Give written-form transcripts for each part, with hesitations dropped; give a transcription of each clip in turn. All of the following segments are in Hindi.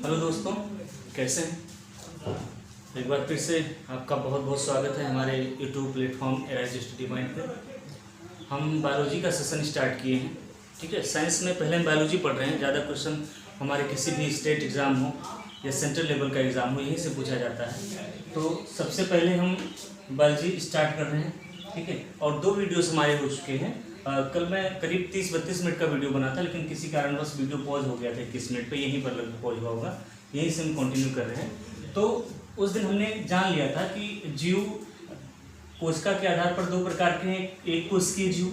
हेलो दोस्तों, कैसे हैं। एक बार फिर से आपका बहुत बहुत स्वागत है हमारे YouTube platform arise study point पे। हम बायोलॉजी का सेशन स्टार्ट किए हैं। ठीक है, साइंस में पहले हम बायोलॉजी पढ़ रहे हैं। ज़्यादा क्वेश्चन हमारे किसी भी स्टेट एग्ज़ाम हो या सेंट्रल लेवल का एग्ज़ाम हो, यहीं से पूछा जाता है। तो सबसे पहले हम बायोलॉजी स्टार्ट कर रहे हैं। ठीक है, और 2 वीडियोस हमारे हो चुके हैं। कल मैं करीब 30-32 मिनट का वीडियो बना था, लेकिन किसी कारणवश वीडियो पॉज हो गया था 21 मिनट पे, यहीं पर लगभग पॉज हुआ होगा। यहीं से हम कंटिन्यू कर रहे हैं। तो उस दिन हमने जान लिया था कि जीव कोशिका के आधार पर 2 प्रकार के हैं। एक कोशिकीय जीव,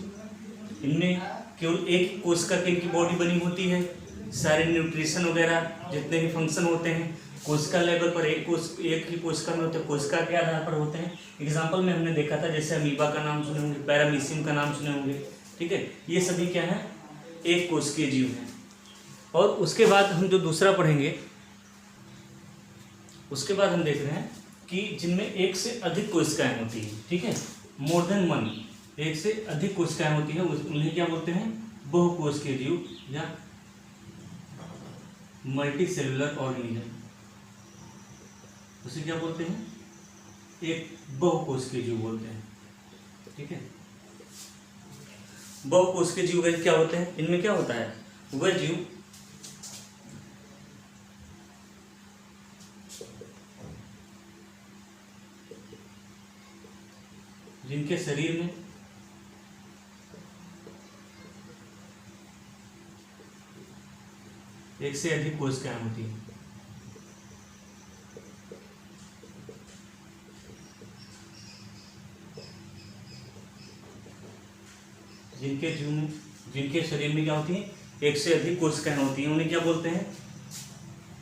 इनमें केवल एक कोशिका की इनकी बॉडी बनी होती है। सारे न्यूट्रिशन वगैरह जितने भी फंक्शन होते हैं कोशिका लेवल पर एक ही कोशिका में होते हैं, कोशिका के आधार पर होते हैं। एग्जाम्पल में हमने देखा था, जैसे अमीबा का नाम सुने होंगे, पैरामीशियम का नाम सुने होंगे। ठीक है, ये सभी क्या है, एक कोशिकीय जीव हैं। और उसके बाद हम जो दूसरा पढ़ेंगे, उसके बाद हम देख रहे हैं कि जिनमें एक से अधिक कोशिकाएं होती हैं। ठीक है, मोर देन वन, एक से अधिक कोशिकाएं होती हैं, उन्हें क्या बोलते हैं, बहुकोशिकीय जीव या मल्टी सेलुलर ऑर्गेनिज्म। उसे क्या बोलते हैं, एक बहुकोशिकीय जीव बोलते हैं। ठीक है, बहुकोशिकीय जीव क्या होते हैं, इनमें क्या होता है, वह जीव जिनके शरीर में एक से अधिक कोशिकाएं होती हैं। जिनके शरीर में क्या होती है, एक से अधिक कोशिकाएं होती हैं, उन्हें क्या बोलते हैं,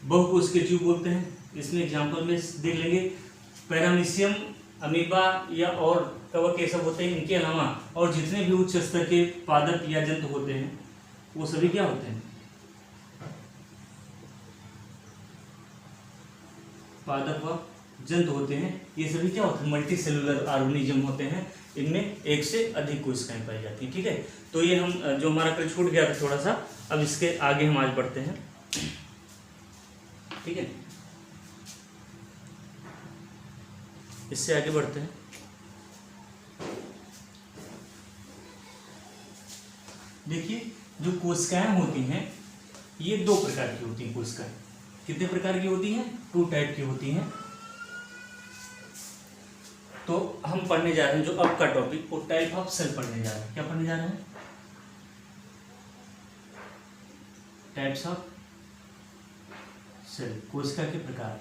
बहुकोशिकीय जीव बोलते हैं। इसमें एग्जांपल में देख लेंगे, पैरामीशियम, अमीबा या और कवक, ये सब होते हैं। इनके अलावा और जितने भी उच्च स्तर के पादप या जंतु होते हैं, वो सभी क्या होते हैं, पादप व जंतु होते हैं। ये सभी क्या होते हैं, मल्टी सेलुलर ऑर्गेनिज्म होते हैं। इनमें एक से अधिक कोशिकाएं पाई जाती हैं। ठीक है, तो ये हम जो हमारा कल छूट गया था थोड़ा सा, अब इसके आगे हम आज बढ़ते हैं। ठीक है, इससे आगे बढ़ते हैं। देखिए, जो कोशिकाएं होती हैं ये 2 प्रकार की होती हैं। कोशिकाएं कितने प्रकार की होती हैं, 2 टाइप की होती हैं। तो हम पढ़ने जा रहे हैं जो अब का टॉपिक, वो टाइप ऑफ सेल पढ़ने जा रहे हैं। क्या पढ़ने जा रहे हैं, टाइप्स ऑफ सेल, कोशिका के प्रकार।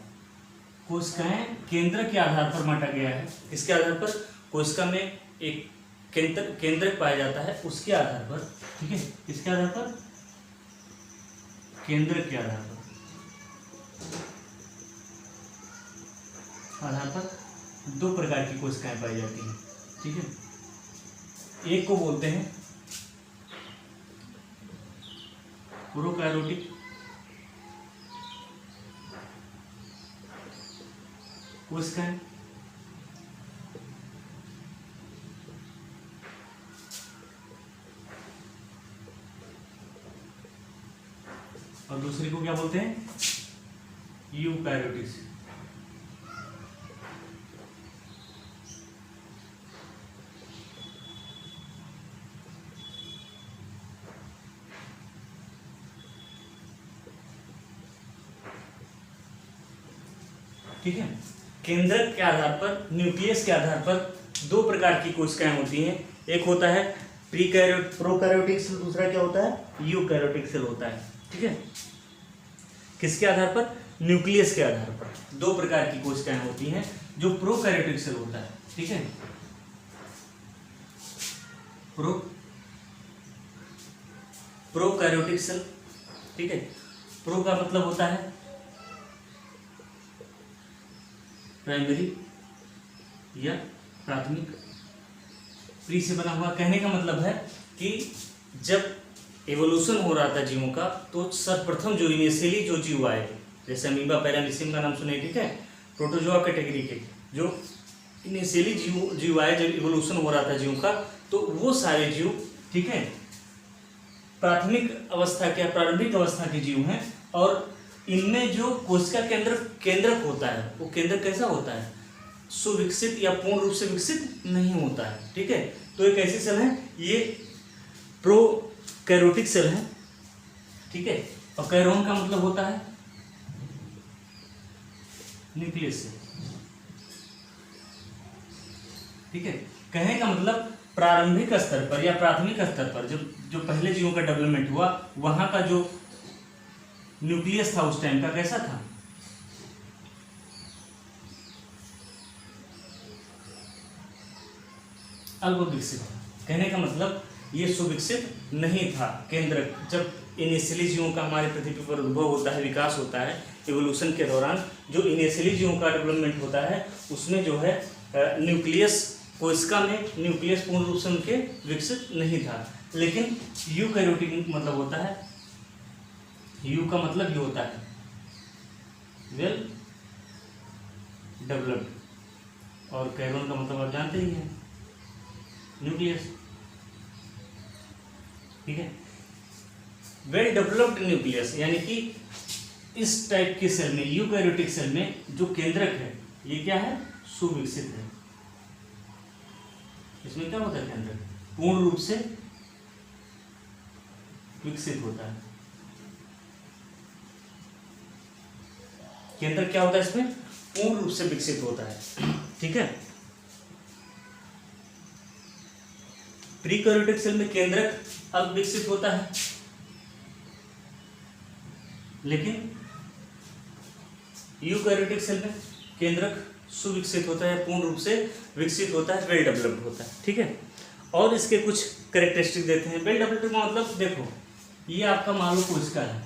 कोशिकाएं केंद्र के आधार पर बांटा गया है। इसके आधार पर कोशिका में एक केंद्रक पाया जाता है, उसके आधार पर। ठीक है, इसके आधार पर, केंद्रक के आधार पर 2 प्रकार की कोशिकाएं पाई जाती हैं। ठीक है, एक को बोलते हैं प्रोकैरियोटिक कोशिकाएं, और दूसरे को क्या बोलते हैं, यूकैरियोटिक। ठीक है, केंद्रक के आधार पर, न्यूक्लियस के आधार पर 2 प्रकार की कोशिकाएं होती हैं। एक होता है प्रोकैरियोटिक सेल, दूसरा क्या होता है, यूकैरियोटिक सेल होता है। ठीक है, किसके आधार पर, न्यूक्लियस के आधार पर 2 प्रकार की कोशिकाएं होती हैं। जो प्रोकैरियोटिक सेल होता है, ठीक है, प्रोकैरियोटिक सेल। ठीक है, प्रो का मतलब होता है प्राइमरी या प्राथमिक, प्री से बना हुआ। कहने का मतलब है कि जब एवोल्यूशन हो रहा था जीवों का, तो सर्वप्रथम जो इनिशियली जो जीव आए, जैसे अमीबा, पैरामीशियम का नाम सुने। ठीक है, प्रोटोजोआ कैटेगरी के जो इनिशियली जीव आए, जब इवोल्यूशन हो रहा था जीवों का, तो वो सारे जीव, ठीक है, प्राथमिक अवस्था के, प्रारंभिक अवस्था के जीव हैं। और इनमें जो कोशिका केंद्रक होता है वो केंद्रक कैसा होता है, सुविकसित या पूर्ण रूप से विकसित नहीं होता है। ठीक है, तो एक ऐसी सेल है, ये प्रोकैरियोटिक सेल है। ठीक है, और कैरोन का मतलब होता है न्यूक्लियस से। ठीक है, कहने का मतलब प्रारंभिक स्तर पर या प्राथमिक स्तर पर जो पहले जीवों का डेवलपमेंट हुआ, वहां का जो न्यूक्लियस था उस टाइम का कैसा था, अल्प विकसित था। कहने का मतलब ये सुविकसित नहीं था केंद्रक। जब इनिशियली जीवों का हमारे पृथ्वी पर उद्भव होता है, विकास होता है, इवोल्यूशन के दौरान जो इनिशियली जीवों का डेवलपमेंट होता है, उसमें जो है न्यूक्लियस, कोशिका में न्यूक्लियस पूर्ण रूप से उनके विकसित नहीं था। लेकिन यूकैरियोटिक मतलब होता है, यू का मतलब ये होता है वेल डेवलप्ड, और कैरोन का मतलब आप जानते ही हैं, न्यूक्लियस। ठीक है, वेल डेवलप्ड न्यूक्लियस यानी कि इस टाइप की सेल में, यूकैरियोटिक सेल में जो केंद्रक है ये क्या है, सुविकसित है। इसमें क्या होता है, केंद्रक पूर्ण रूप से विकसित होता है। केंद्रक क्या होता है, इसमें पूर्ण रूप से विकसित होता है। ठीक है, प्रीकैरियोटिक सेल में केंद्रक अब विकसित होता है, लेकिन यूकैरियोटिक सेल में केंद्रक सुविकसित होता है, पूर्ण रूप से विकसित होता है, वेल डेवलप्ड होता है। ठीक है, और इसके कुछ कैरेक्टरिस्टिक देते हैं। वेल डेवलप्ड का मतलब देखो, ये आपका मान लो कोशिका है।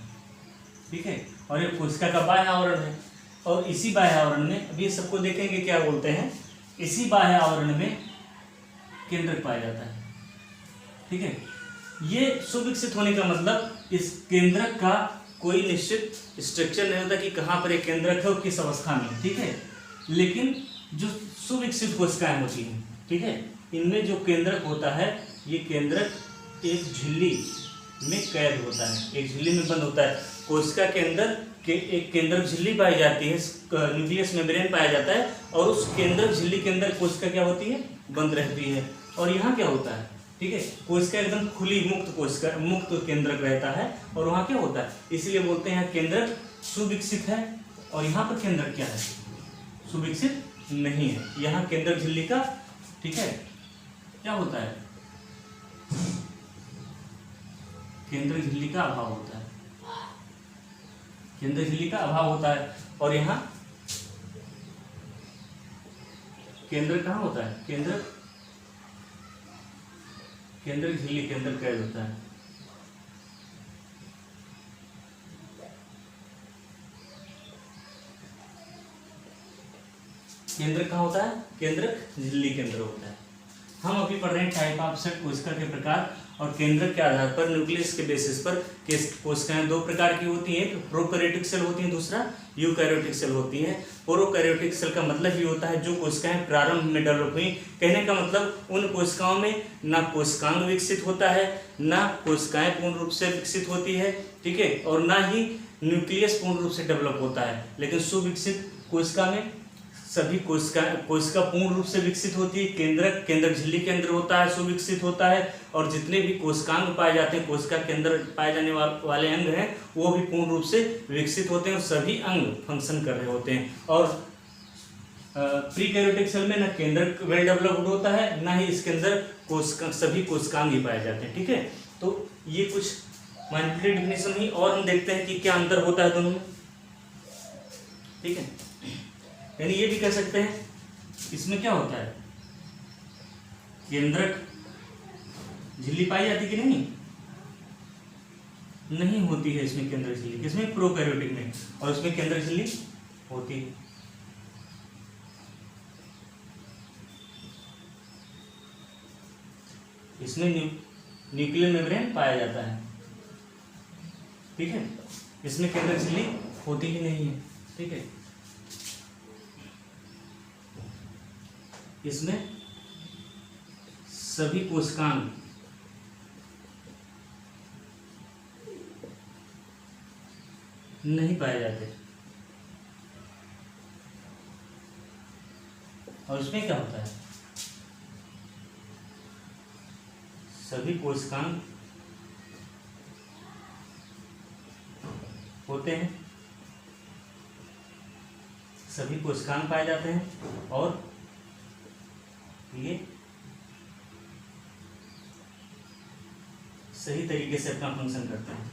ठीक है, और ये कोशिका का बाह्य आवरण है, और इसी बाह्य आवरण में, अभी सबको देखेंगे क्या बोलते हैं, इसी बाह्य आवरण में केंद्रक पाया जाता है। ठीक है, ये सुविकसित होने का मतलब इस केंद्रक का कोई निश्चित स्ट्रक्चर नहीं होता कि कहाँ पर एक केंद्रक है और किस अवस्था में। ठीक है, लेकिन जो सुविकसित कोशिकाएं होती हैं, ठीक है, इनमें जो केंद्रक होता है, ये केंद्रक एक झिल्ली में कैद होता है, एक झिल्ली में बंद होता है। कोशिका के अंदर एक केंद्रक झिल्ली पाई जाती है, न्यूक्लियस मेम्ब्रेन पाया जाता है, और उस केंद्रक झिल्ली के अंदर कोशिका क्या होती है, बंद रहती है। और यहाँ क्या होता है, ठीक है, कोशिका एकदम खुली मुक्त कोशिका, मुक्त केंद्रक रहता है, और वहाँ क्या होता है, इसलिए बोलते हैं केंद्रक सुविकसित है। और यहाँ पर केंद्रक क्या है, सुविकसित नहीं है। यहाँ केंद्रक झिल्ली का, ठीक है, क्या होता है, केंद्रक झिल्ली का अभाव होता है, केंद्रक झिल्ली का अभाव होता है। और यहाँ केंद्रक कहाँ होता है, केंद्रक झिल्ली के अंदर कैद होता है। केंद्रक कहाँ होता है, केंद्रक झिल्ली के अंदर होता है। हम अभी पढ़ रहे हैं टाइप ऑफ सेल, कोशिका के प्रकार, और केंद्रक के आधार पर, न्यूक्लियस के बेसिस पर कोशिकाएं दो प्रकार की होती हैं, एक प्रोकैरियोटिक सेल होती है, दूसरा यूकैरियोटिक सेल होती है। प्रोकैरियोटिक सेल का मतलब ये होता है जो कोशिकाएं प्रारंभ में डेवलप हुई। कहने का मतलब उन कोशिकाओं में ना कोशिकांग विकसित होता है, ना कोशिकाएं पूर्ण रूप से विकसित होती है, ठीक है, और ना ही न्यूक्लियस पूर्ण रूप से डेवलप होता है। लेकिन सुविकसित कोशिका में सभी कोशिका पूर्ण रूप से विकसित होती है, केंद्रक झिल्ली के अंदर होता है, सुविकसित होता है, और जितने भी कोशिकांग पाए जाते हैं, कोशिका के अंदर पाए जाने वाले अंग हैं, वो भी पूर्ण रूप से विकसित होते हैं, और सभी अंग फंक्शन कर रहे होते हैं। और प्रीकैरियोटिक सेल में ना केंद्रक वेल डेवलप्ड होता है, ना ही इसके अंदर सभी कोशिकांग ही पाए जाते हैं। ठीक है, तो ये कुछ माइन्यूटली डिफिनेशन हुई, और हम देखते हैं कि क्या अंतर होता है दोनों में। ठीक है, यानी ये भी कह सकते हैं, इसमें क्या होता है, केंद्रक झिल्ली पाई जाती कि नहीं, नहीं होती है इसमें केंद्रक झिल्ली, किसमें, प्रोकैरियोटिक में, और इसमें केंद्रक झिल्ली होती है। इसमें न्यूक्लियर मेम्ब्रेन पाया जाता है, ठीक है, इसमें केंद्रक झिल्ली होती ही नहीं है। ठीक है, इसमें सभी कोशिकांग नहीं पाए जाते। और इसमें क्या होता है, सभी कोशिकांग होते हैं, सभी कोशिकांग पाए जाते हैं और ये सही तरीके से अपना फंक्शन करते हैं।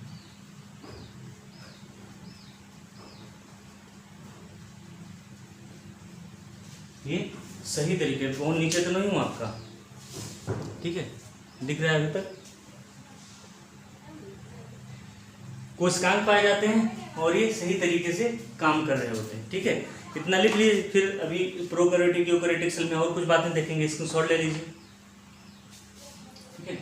ये सही तरीके, फोन नीचे तो नहीं हूँ आपका, ठीक है, दिख रहा है अभी तक। कोशिकांग पाए जाते हैं और ये सही तरीके से काम कर रहे होते हैं, ठीक है। इतना लिख लीजिए, फिर अभी प्रोकैरियोटिक यूकैरियोटिक सेल में और कुछ बातें देखेंगे, इसको शॉर्ट ले लीजिए, ठीक है।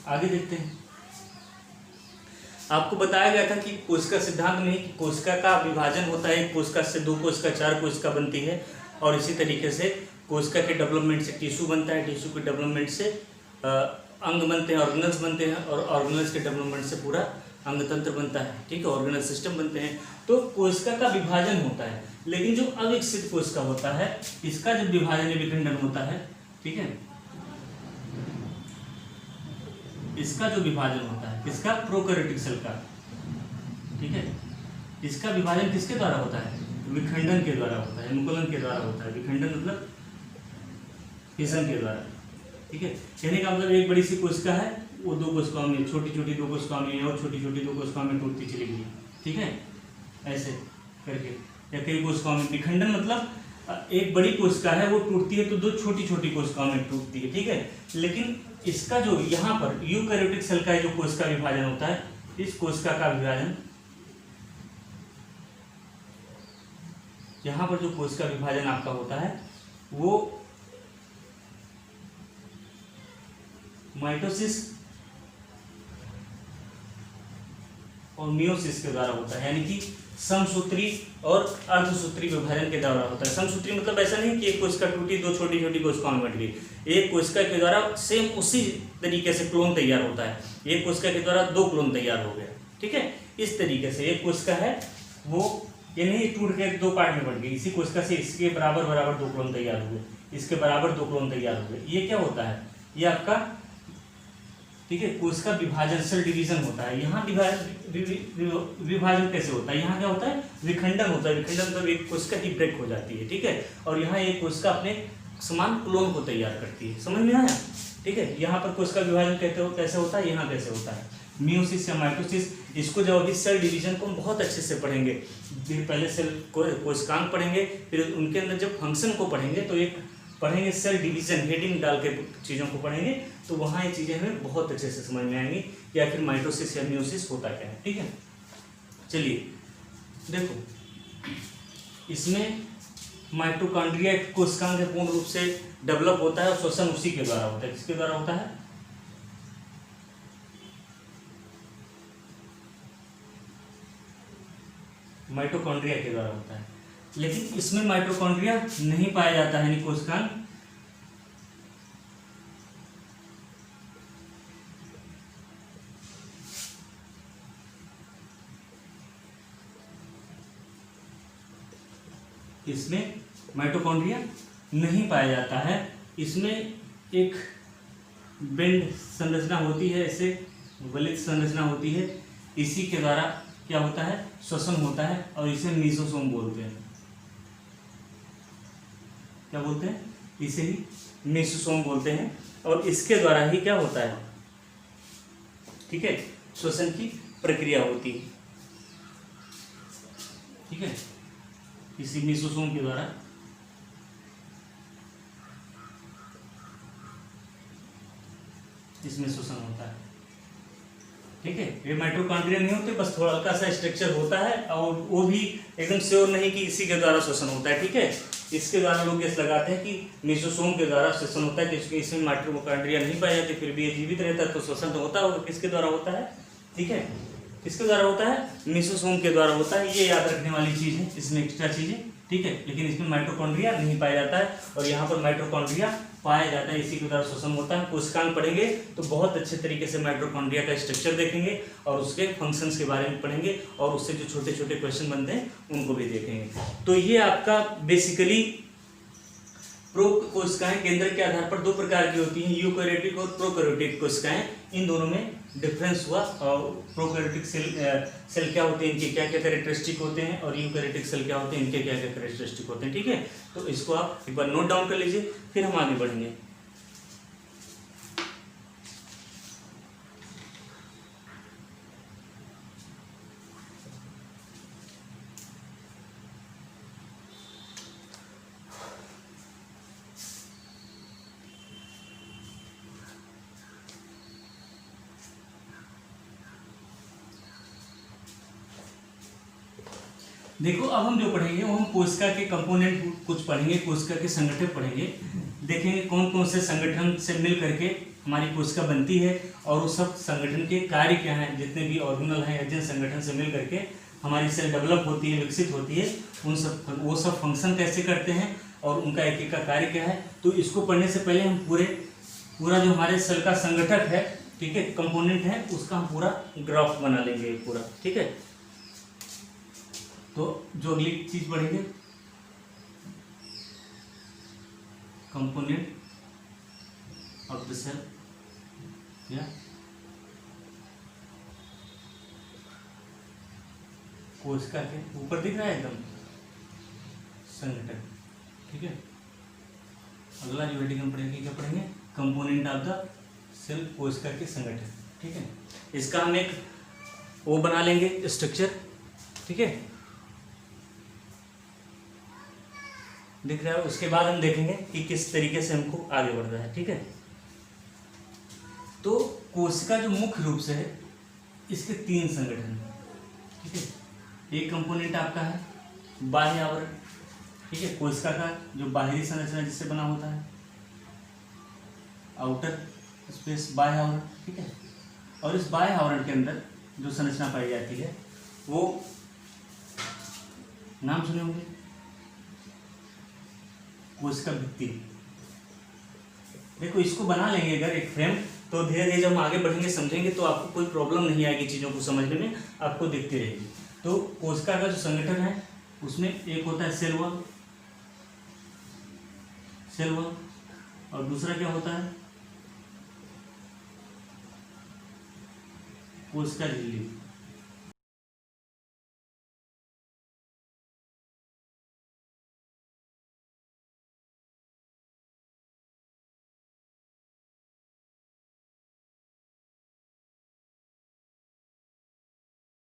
आगे देखते हैं। आपको बताया गया था कि कोशिका सिद्धांत में कि कोशिका का विभाजन होता है, कोशिका से 2 कोशिका 4 कोशिका बनती है, और इसी तरीके से कोशिका के डेवलपमेंट से टिश्यू बनता है, टिश्यू के डेवलपमेंट से अंग बनते हैं, ऑर्गेनल्स बनते हैं, और ऑर्गेनल्स के डेवलपमेंट से पूरा अंग तंत्र बनता है, ठीक है, ऑर्गेनल सिस्टम बनते हैं। तो कोशिका का विभाजन होता है, लेकिन जो अविकसित कोशिका होता है इसका जब विभाजन विखंडन होता है, ठीक है, इसका जो विभाजन होता है, इसका प्रोकैरियोटिक सेल का, ठीक है, इसका विभाजन किसके द्वारा होता है, विखंडन के द्वारा होता है, अनुकूलन के द्वारा होता है। विखंडन मतलब फिशन के द्वारा, ठीक है। कहने का मतलब एक बड़ी सी कोशिका है, वो 2 कोशिकाओं में, छोटी छोटी 2 कोशिकाओं में और छोटी छोटी 2 कोशिकाओं में टूटती चली गई, ठीक है, ऐसे करके, या कई कोशिकाओं में। विखंडन मतलब एक बड़ी कोशिका है, वो टूटती है तो 2 छोटी छोटी कोशिकाओं में टूटती है, ठीक है। लेकिन इसका जो यहाँ पर यूकैरियोटिक सेल का जो कोशिका विभाजन होता है, इस कोशिका का विभाजन, यहाँ पर जो कोशिका विभाजन आपका होता है वो माइटोसिस और मियोसिस के द्वारा होता है, यानी कि समसूत्री और अर्धसूत्री विभाजन के द्वारा होता है। समसूत्री मतलब ऐसा नहीं कि एक कोशिका टूटी 2 छोटी छोटी कोशिकाओं में बट गई, एक कोशिका के द्वारा सेम उसी तरीके से क्लोन तैयार होता है, एक कोशिका के द्वारा 2 क्लोन तैयार हो गया, ठीक है। इस तरीके से एक कोशिका है वो ये नहीं टूट के 2 पार्ट में बट गई, इसी कोशिका से इसके बराबर बराबर 2 क्लोन तैयार हो गए, इसके बराबर 2 क्लोन तैयार हो गए। ये क्या होता है, ये आपका, ठीक है, कोशिका विभाजन, सेल डिवीजन होता है। यहाँ विभाजन कैसे होता है, यहाँ क्या होता है, विखंडन होता है। विखंडन मतलब एक कोशिका की ब्रेक हो जाती है, ठीक है, और यहाँ एक कोशिका अपने समान क्लोन को तैयार करती है। समझ में आया, ठीक है। यहाँ पर कोशिका विभाजन कैसे होता है, यहाँ कैसे होता है, मियोसिस या माइटोसिस। इसको जब अभी सेल डिवीजन को हम बहुत अच्छे से पढ़ेंगे, पहले सेल कोशिकांग पढ़ेंगे, फिर उनके अंदर जब फंक्शन को पढ़ेंगे तो एक पढ़ेंगे सेल डिवीजन, हेडिंग डाल के चीज़ों को पढ़ेंगे, तो वहाँ ये चीज़ें हमें बहुत अच्छे से समझ में आएंगी कि आखिर माइटोसिस या मियोसिस होता क्या है, ठीक है। चलिए देखो, इसमें माइटोकॉन्ड्रिया कोशिकांग पूर्ण रूप से डेवलप होता है और श्वसन उसी के द्वारा होता है। किसके द्वारा होता है, माइटोकॉन्ड्रिया के द्वारा होता है। लेकिन इसमें माइटोकॉन्ड्रिया नहीं पाया जाता है, यानी कोशिकांग इसमें माइटोकॉन्ड्रिया नहीं पाया जाता है। इसमें एक बेंड संरचना होती है, ऐसे वलित संरचना होती है, इसी के द्वारा क्या होता है, श्वसन होता है, और इसे मीसोसोम बोलते हैं। क्या बोलते हैं, इसे ही मीसोसोम बोलते हैं, और इसके द्वारा ही क्या होता है, ठीक है, श्वसन की प्रक्रिया होती है, ठीक है, इसी मीसोसोम के द्वारा इसमें श्वसन होता है, ठीक है। ये माइटोकॉन्ड्रिया नहीं होते, बस थोड़ा हल्का सा स्ट्रक्चर होता है, और वो भी एकदम श्योर नहीं कि इसी के द्वारा श्वसन होता है, ठीक है। इसके द्वारा लोग गेस लगाते हैं कि मीसोसोम के द्वारा श्वसन होता है, क्योंकि इसमें माइटोकॉन्ड्रिया नहीं पाया जाती, फिर भी ये जीवित रहता है, तो श्वसन तो होता होगा। किसके द्वारा होता है, ठीक है, किसके द्वारा होता है, मीसोसोम के द्वारा होता है। ये याद रखने वाली चीज़ है, इसमें एक्स्ट्रा चीज़ है, ठीक है। लेकिन इसमें माइटोकॉन्ड्रिया नहीं पाया जाता है, और यहाँ पर माइटोकॉन्ड्रिया पाया जाता है, इसी के द्वारा श्वसन होता है। कोशिकांग पढ़ेंगे तो बहुत अच्छे तरीके से माइटोकॉन्ड्रिया का स्ट्रक्चर देखेंगे और उसके फंक्शंस के बारे में पढ़ेंगे और उससे जो छोटे छोटे क्वेश्चन बनते हैं उनको भी देखेंगे। तो ये आपका बेसिकली कोशिकाएं केंद्र के आधार पर दो प्रकार की होती हैं, यूकैरियोटिक और प्रोकैरियोटिक कोशिकाएं। इन दोनों में डिफरेंस हुआ और प्रोकैरियोटिक सेल क्या होते हैं, इनके क्या क्या कैरेक्टरिस्टिक होते हैं, और यूकैरियोटिक सेल क्या होते हैं, इनके क्या क्या कैरेक्टरिस्टिक होते हैं। ठीक है, तो इसको आप एक बार नोट डाउन कर लीजिए, फिर हम आगे बढ़ेंगे। देखो अब हम जो पढ़ेंगे वो हम कोशिका के कंपोनेंट कुछ पढ़ेंगे, कोशिका के संगठन पढ़ेंगे, देखेंगे कौन कौन से संगठन से मिल करके हमारी कोशिका बनती है और उस सब संगठन के कार्य क्या हैं, जितने भी ऑर्गेनल हैं या जिन संगठन से मिल करके हमारी सेल डेवलप होती है, विकसित होती है, वो सब फंक्शन कैसे करते हैं और उनका एक एक का कार्य क्या है। तो इसको पढ़ने से पहले हम पूरा जो हमारे सेल का संगठक है, ठीक है, कंपोनेंट है, उसका हम पूरा ग्राफ बना लेंगे पूरा। ठीक है, तो जो अगली चीज पढ़ेंगे कंपोनेंट ऑफ द सेल या कोशिका के ऊपर दिख रहा है एकदम संगठन। ठीक है, अगला जो हेडिंग हम पढ़ेंगे क्या पढ़ेंगे, कंपोनेंट ऑफ द सेल, कोशिका के संगठन। ठीक है, इसका हम एक वो बना लेंगे स्ट्रक्चर। ठीक है, दिख रहा है। उसके बाद हम देखेंगे कि किस तरीके से हमको आगे बढ़ना है। ठीक है, तो कोशिका जो मुख्य रूप से है इसके तीन संगठन हैं। ठीक है, एक कंपोनेंट आपका है बाह्य आवरण। ठीक है, कोशिका का जो बाहरी संरचना जिससे बना होता है, आउटर स्पेस बाह्य आवरण। ठीक है, और इस बाह्य आवरण के अंदर जो संरचना पाई जाती है वो नाम सुने होंगे, कोशिका भित्ति। देखो इसको बना लेंगे अगर एक फ्रेम, तो धीरे धीरे जब हम आगे बढ़ेंगे समझेंगे तो आपको कोई प्रॉब्लम नहीं आएगी, चीज़ों को समझने में आपको दिखती रहेगी। तो कोशिका का जो संगठन है उसमें एक होता है सेल वॉल, और दूसरा क्या होता है कोशिका झिल्ली।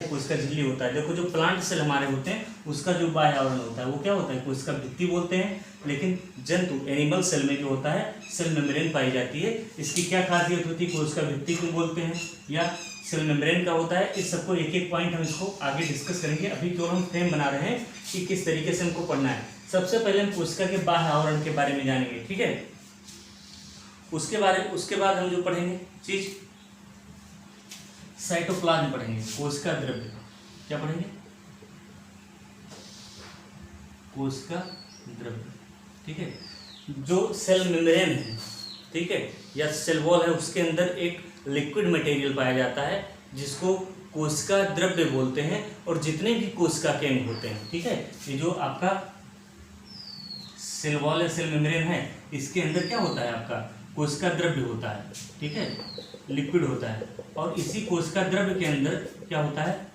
कोशिका झिल्ली होता है। देखो जो प्लांट सेल हमारे होते हैं उसका जो बाह्य आवरण होता है वो क्या होता है, कोशिका भित्ति बोलते हैं। लेकिन जंतु एनिमल सेल में जो होता है सेल मेम्ब्रेन पाई जाती है। इसकी क्या खासियत होती है, कोशिका भित्ति क्यों बोलते हैं या सेल मेम्ब्रेन का होता है, इस सबको एक एक पॉइंट हम इसको आगे डिस्कस करेंगे। अभी केवल हम फ्रेम बना रहे हैं कि किस तरीके से हमको पढ़ना है। सबसे पहले हम कोशिका के बाह्य आवरण के बारे में जानेंगे। ठीक है, उसके बाद हम जो पढ़ेंगे चीज साइटोप्लाज्म पढ़ेंगे, कोशिका द्रव्य। क्या पढ़ेंगे, कोशिका द्रव्य। ठीक है, जो सेल मेम्ब्रेन है, ठीक है, या सेल वॉल है, उसके अंदर एक लिक्विड मटेरियल पाया जाता है जिसको कोशिका द्रव्य बोलते हैं। और जितने भी कोशिका के अंग होते हैं, ठीक है, ये जो आपका सेल वॉल या सेल मेम्ब्रेन है इसके अंदर क्या होता है, आपका कोशिका द्रव्य होता है। ठीक है, लिक्विड होता है। और इसी कोशिका द्रव्य के अंदर क्या होता है,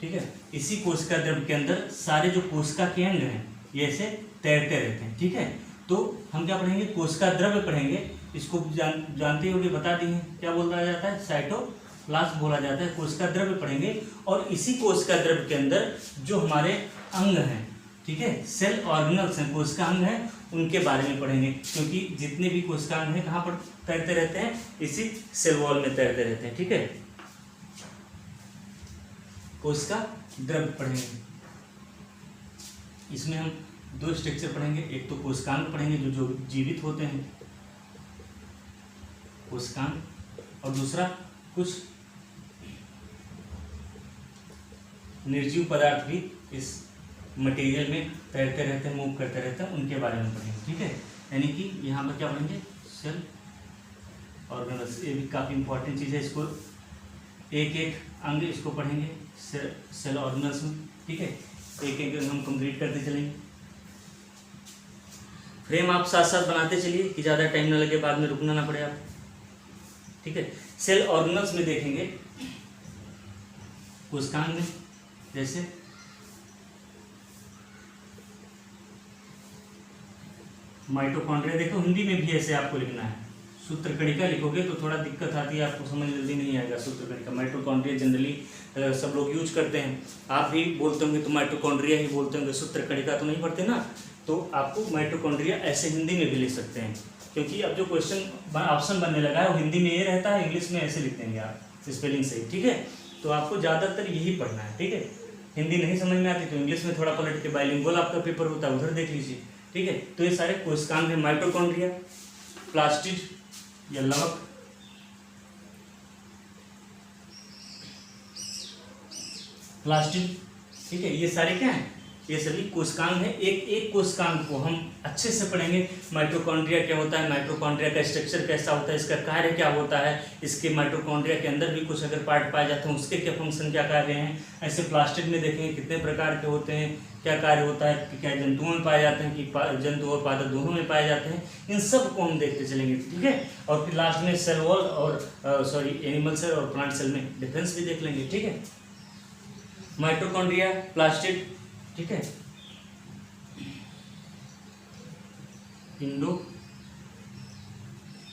ठीक है, इसी कोशिका द्रव्य के अंदर सारे जो कोशिका के अंग हैं ये ऐसे तैरते रहते हैं। ठीक है, तो हम क्या पढ़ेंगे, कोशिका द्रव्य पढ़ेंगे। इसको जानते होंगे, बता दी है, क्या बोला जाता है, साइटोप्लाज्म बोला जाता है। कोशिका द्रव्य पढ़ेंगे और इसी कोशिका द्रव्य के अंदर जो हमारे अंग हैं, ठीक है, सेल ऑर्गेनल्स हैं, कोशिका अंग हैं, उनके बारे में पढ़ेंगे। क्योंकि जितने भी कोशिका अंग हैं कहाँ पर तैरते रहते हैं, इसी सेल वॉल में तैरते रहते हैं। ठीक है, कोशिका द्रव्य पढ़ेंगे। इसमें हम दो स्ट्रक्चर पढ़ेंगे, एक तो कोशिकांग पढ़ेंगे जो जीवित होते हैं, कोशिकांग, और दूसरा कुछ निर्जीव पदार्थ भी इस मटेरियल में तैरते रहते हैं, मूव करते रहते हैं, उनके बारे में पढ़ेंगे। ठीक है, यानी कि यहाँ पर क्या पढ़ेंगे, सेल ऑर्गेनल्स, ये भी काफ़ी इंपॉर्टेंट चीज़ है, इसको एक एक अंग इसको पढ़ेंगे सेल ऑर्गेनल्स में, ठीक है, एक एक हम कंप्लीट करते चलेंगे। फ्रेम आप साथ साथ बनाते चलिए कि ज़्यादा टाइम ना लगे, बाद में रुकना ना पड़े आप, ठीक है। सेल ऑर्गेनल्स में देखेंगे कोशिकांग में, जैसे माइटोकॉन्ड्रिया, देखो हिंदी में भी ऐसे आपको लिखना है, सूत्रकणिका लिखोगे तो थोड़ा दिक्कत आती है, आपको समझ जल्दी नहीं आएगा। सूत्रकणिका माइटोकॉन्ड्रिया जनरली सब लोग यूज करते हैं, आप भी बोलते होंगे तो माइटोकॉन्ड्रिया ही बोलते होंगे, सूत्रकणिका तो नहीं पढ़ते ना, तो आपको माइटोकॉन्ड्रिया ऐसे हिंदी में भी लिख सकते हैं, क्योंकि अब जो क्वेश्चन ऑप्शन बनने लगा है वो हिंदी में ये रहता है, इंग्लिश में ऐसे लिख देंगे आप स्पेलिंग से, ठीक है। तो आपको ज़्यादातर यही पढ़ना है, ठीक है। हिंदी नहीं समझ में आती तो इंग्लिश में थोड़ा पलट के बाइलिंगुअल आपका पेपर होता है, उधर देख लीजिए, ठीक है। तो ये सारे कोशिकांग हैं, माइटोकॉन्ड्रिया, प्लास्टिड या लवक, प्लास्टिड, ठीक है, ये सारे क्या हैं, ये सभी कोशिकांग हैं। एक एक कोशिकांग को हम अच्छे से पढ़ेंगे, माइटोकॉन्ड्रिया क्या होता है, माइटोकॉन्ड्रिया का स्ट्रक्चर कैसा होता है, इसका कार्य क्या होता है, इसके माइटोकॉन्ड्रिया के अंदर भी कुछ अगर पार्ट पाए जाते हैं उसके क्या फंक्शन क्या कार्य हैं। ऐसे प्लास्टिड में देखेंगे कितने प्रकार के होते हैं, क्या कार्य होता है, कि क्या जंतुओं में पाए जाते हैं, कि जंतु और पादप दोनों में पाए जाते हैं, इन सब को हम देखते चलेंगे, ठीक है। और फिर लास्ट में सेल वॉल और एनिमल सेल और प्लांट सेल में डिफरेंस भी देख लेंगे, ठीक है। माइटोकॉन्ड्रिया, प्लास्टिड, ठीक है, इंडो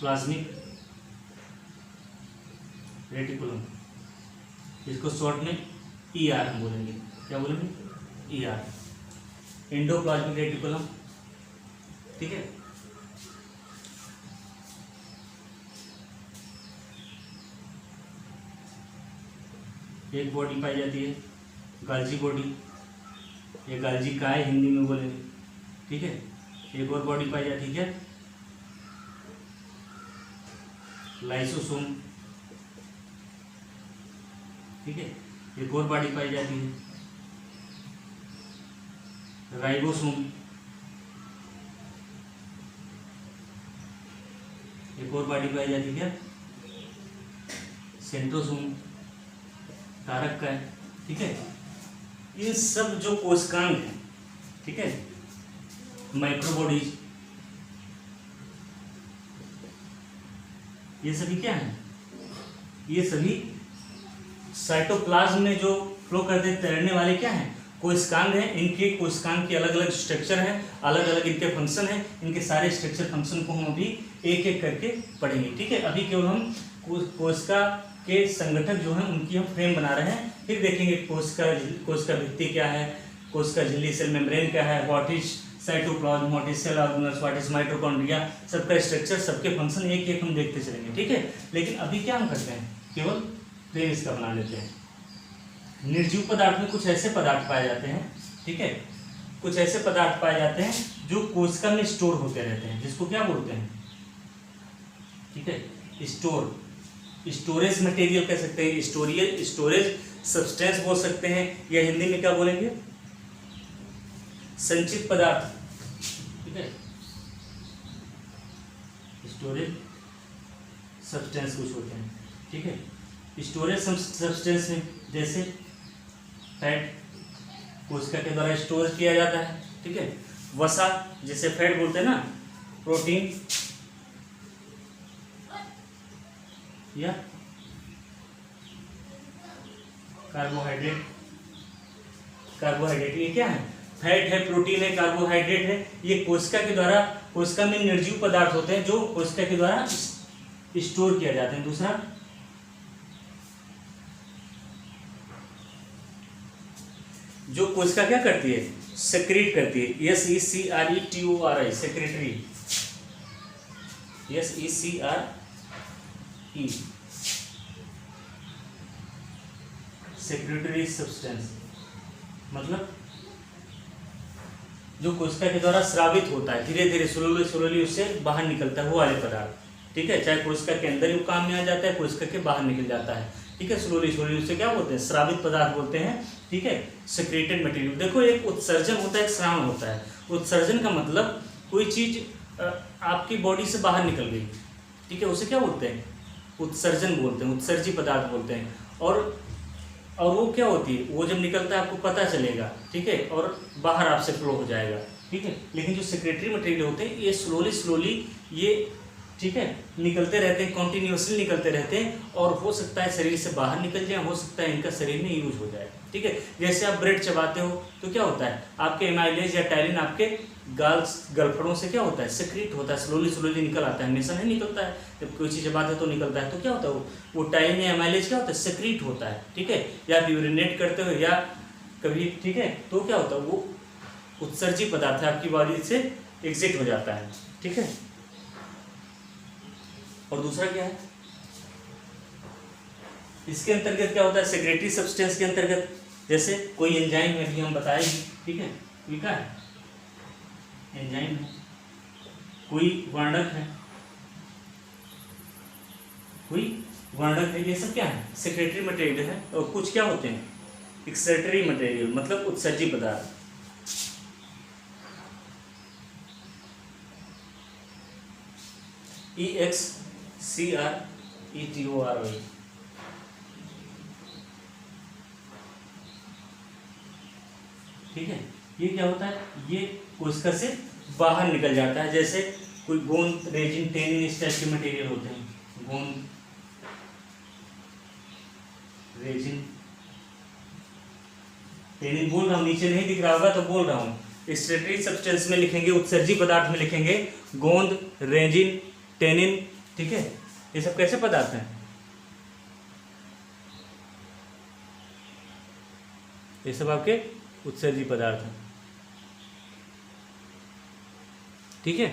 प्लाज्मिक रेटिकुलम, इसको शॉर्ट में ER हम बोलेंगे, क्या बोलेंगे, ER, इंडो प्लाज्मिक रेटिकुलम, ठीक है। एक बॉडी पाई जाती है गाल्जी बॉडी, ये गाल्जी का है हिंदी में बोलेंगे, ठीक है। एक और बॉडी पाई जाती है क्या, लाइसोसोम, ठीक है। एक और बॉडी पाई जाती है राइबोसोम, एक और बॉडी पाई जाती है क्या, सेंट्रोसोम, कारक का है, ठीक है। ये सब जो कोशिकांग हैं, ठीक है, माइक्रोबॉडीज, ये सभी क्या हैं, ये सभी साइटोप्लाज्म में जो फ्लो करते तैरने वाले क्या हैं, कोशिकांग हैं। इनके कोशिकांग के अलग अलग स्ट्रक्चर हैं, अलग अलग इनके फंक्शन हैं, इनके सारे स्ट्रक्चर फंक्शन को हम अभी एक एक करके पढ़ेंगे, ठीक है। अभी केवल हम कोशिका के संगठक जो हैं उनकी हम फ्रेम बना रहे हैं, फिर देखेंगे कोशिका भित्ति क्या है, कोशिका झिल्ली सेल मेम्ब्रेन क्या है, what is cytoplasm, what is cell organelles, what is mitochondria, सबका स्ट्रक्चर, सबके फंक्शन एक एक हम देखते चलेंगे, ठीक है। लेकिन अभी क्या हम करते हैं, केवल फ्रेम इसका बना लेते हैं। निर्जीव पदार्थ में कुछ ऐसे पदार्थ पाए जाते हैं, ठीक है, कुछ ऐसे पदार्थ पाए जाते हैं जो कोशिका में स्टोर होते रहते हैं, जिसको क्या बोलते हैं, ठीक है, स्टोरेज मटेरियल कह सकते हैं, स्टोरेज सब्सटेंस बोल सकते हैं, या हिंदी में क्या बोलेंगे, संचित पदार्थ, ठीक है, स्टोरेज सब्सटेंस कुछ होते हैं, ठीक है। स्टोरेज सब्सटेंस में जैसे फैट कोशिका के द्वारा स्टोर किया जाता है, ठीक है। वसा जिसे फैट बोलते हैं ना, प्रोटीन या कार्बोहाइड्रेट, ये क्या है, फैट है, प्रोटीन है, कार्बोहाइड्रेट है, ये कोशिका के द्वारा, कोशिका में निर्जीव पदार्थ होते हैं जो कोशिका के द्वारा स्टोर किया जाते हैं। दूसरा जो कोशिका क्या करती है, सेक्रेट करती है, SECRETORI, secretary, SECRE, secretary substance, मतलब जो कोशिका के द्वारा स्रावित होता है, धीरे धीरे स्लोली उससे बाहर निकलता है, वो वाले पदार्थ, ठीक है। चाहे कोशिका के अंदर ही काम में आ जाता है, कोशिका के बाहर निकल जाता है, ठीक है। स्लोली उससे क्या बोलते हैं, स्रावित पदार्थ बोलते हैं, ठीक है, सेक्रेटेड मटेरियल। देखो एक उत्सर्जन होता है, एक स्राव होता है। उत्सर्जन का मतलब कोई चीज आपकी बॉडी से बाहर निकल गई, ठीक है, उसे क्या बोलते हैं? उत्सर्जन बोलते हैं, उत्सर्जी पदार्थ बोलते हैं। और वो क्या होती है, वो जब निकलता है आपको पता चलेगा, ठीक है, और बाहर आपसे फ्लो हो जाएगा, ठीक है। लेकिन जो सेक्रेटरी मटेरियल होते हैं ये स्लोली ये, ठीक है, निकलते रहते हैं, कॉन्टिन्यूसली निकलते रहते हैं, और हो सकता है शरीर से बाहर निकल जाए, हो सकता है इनका शरीर में यूज हो जाए, ठीक है। जैसे आप ब्रेड चबाते हो तो क्या होता है, आपके एमाइलेज या टायलिन आपके गलफड़ों से क्या होता है, सेक्रेट होता है, स्लोली निकल आता है, हमेशा नहीं निकलता है, जब कोई चीज़ चबाते हैं तो निकलता है, तो क्या होता है वो टायलिन या एमाइलेज क्या होता है, सेक्रेट होता है, ठीक है। या आप यूरिनेट करते हो या कभी, ठीक है, तो क्या होता है, वो उत्सर्जी पदार्थ है, आपकी बॉडी से एग्जिट हो जाता है, ठीक है। और दूसरा क्या है, इसके अंतर्गत क्या होता है, सेक्रेटरी सब्सटेंस के अंतर्गत, जैसे कोई एंजाइम है, अभी हम बताएंगे, ठीक है, कोई क्या है, एंजाइम है, कोई वर्णक है, ये सब क्या है, सेक्रेटरी मटेरियल है। और कुछ क्या होते हैं, एक्सक्रीटरी मटेरियल, मतलब उत्सर्जी पदार्थ। EXCRETORY, ठीक है। ये क्या होता है, ये कोशिका से बाहर निकल जाता है, जैसे कोई गोंद, रेजिन, टेनिन इस टाइप के मटेरियल होते हैं, गोंद, रेजिन, टेनिन, बोल रहा हूँ, नीचे नहीं दिख रहा होगा तो बोल रहा हूँ, एक्सक्रीटरी सब्सटेंस में लिखेंगे, उत्सर्जी पदार्थ में लिखेंगे गोंद, रेजिन, टेनिन, ठीक है। ये सब कैसे पदार्थ हैं, ये सब आपके उत्सर्जी पदार्थ हैं, ठीक है।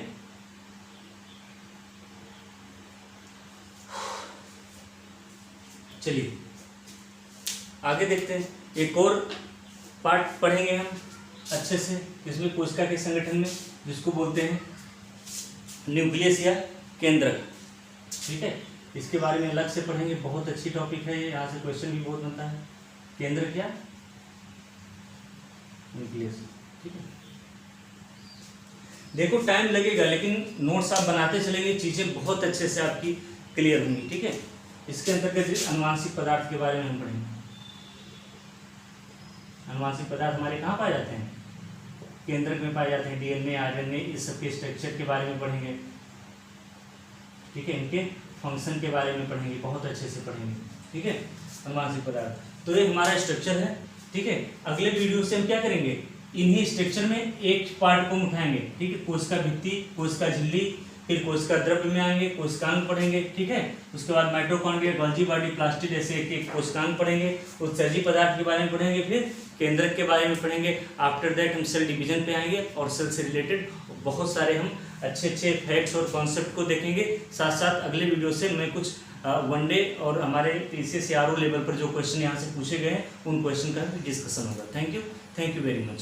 चलिए आगे देखते हैं, एक और पार्ट पढ़ेंगे हम अच्छे से, इसमें कोशिका के संगठन में, जिसको बोलते हैं न्यूक्लियस या केंद्रक, ठीक है। इसके बारे में अलग से पढ़ेंगे, बहुत अच्छी टॉपिक है ये, यहाँ से क्वेश्चन भी बहुत बनता है। केंद्रक क्या, न्यूक्लियस, ठीक है। देखो टाइम लगेगा, लेकिन नोट्स आप बनाते चलेंगे, चीज़ें बहुत अच्छे से आपकी क्लियर होंगी, ठीक है। इसके अंतर्गत अनुवांशिक पदार्थ के बारे में हम पढ़ेंगे। अनुवांशिक पदार्थ हमारे कहाँ पाए जाते हैं, केंद्रक में पाए जाते हैं, DNA, RNA, इस सब के स्ट्रक्चर के बारे में पढ़ेंगे, ठीक है। इनके फंक्शन के बारे में पढ़ेंगे, बहुत अच्छे से पढ़ेंगे, ठीक है। अनुवांशिक पदार्थ, तो ये हमारा स्ट्रक्चर है, ठीक है। अगले वीडियो से हम क्या करेंगे, इन्हीं स्ट्रक्चर में एक पार्ट को उठाएंगे, ठीक है। कोशिका भित्ति, कोशिका झिल्ली, फिर कोशिका द्रव्य में आएंगे, कोशिकांग पढ़ेंगे, ठीक है। उसके बाद माइटोकॉन्ड्रिया, गोल्जी बॉडी, प्लास्टिड, जैसे एक एक कोशिकांग पढ़ेंगे, उत्सर्जी पदार्थ के बारे में पढ़ेंगे, फिर केंद्रक के बारे में पढ़ेंगे। आफ्टर दैट हम सेल डिवीजन पे आएंगे, और सेल से रिलेटेड बहुत सारे हम अच्छे फैक्ट्स और कॉन्सेप्ट को देखेंगे। साथ साथ अगले वीडियो से मैं कुछ वनडे और हमारे TCS RO लेवल पर जो क्वेश्चन यहाँ से पूछे गए हैं, उन क्वेश्चन का भी डिस्कशन होगा। Thank you very much.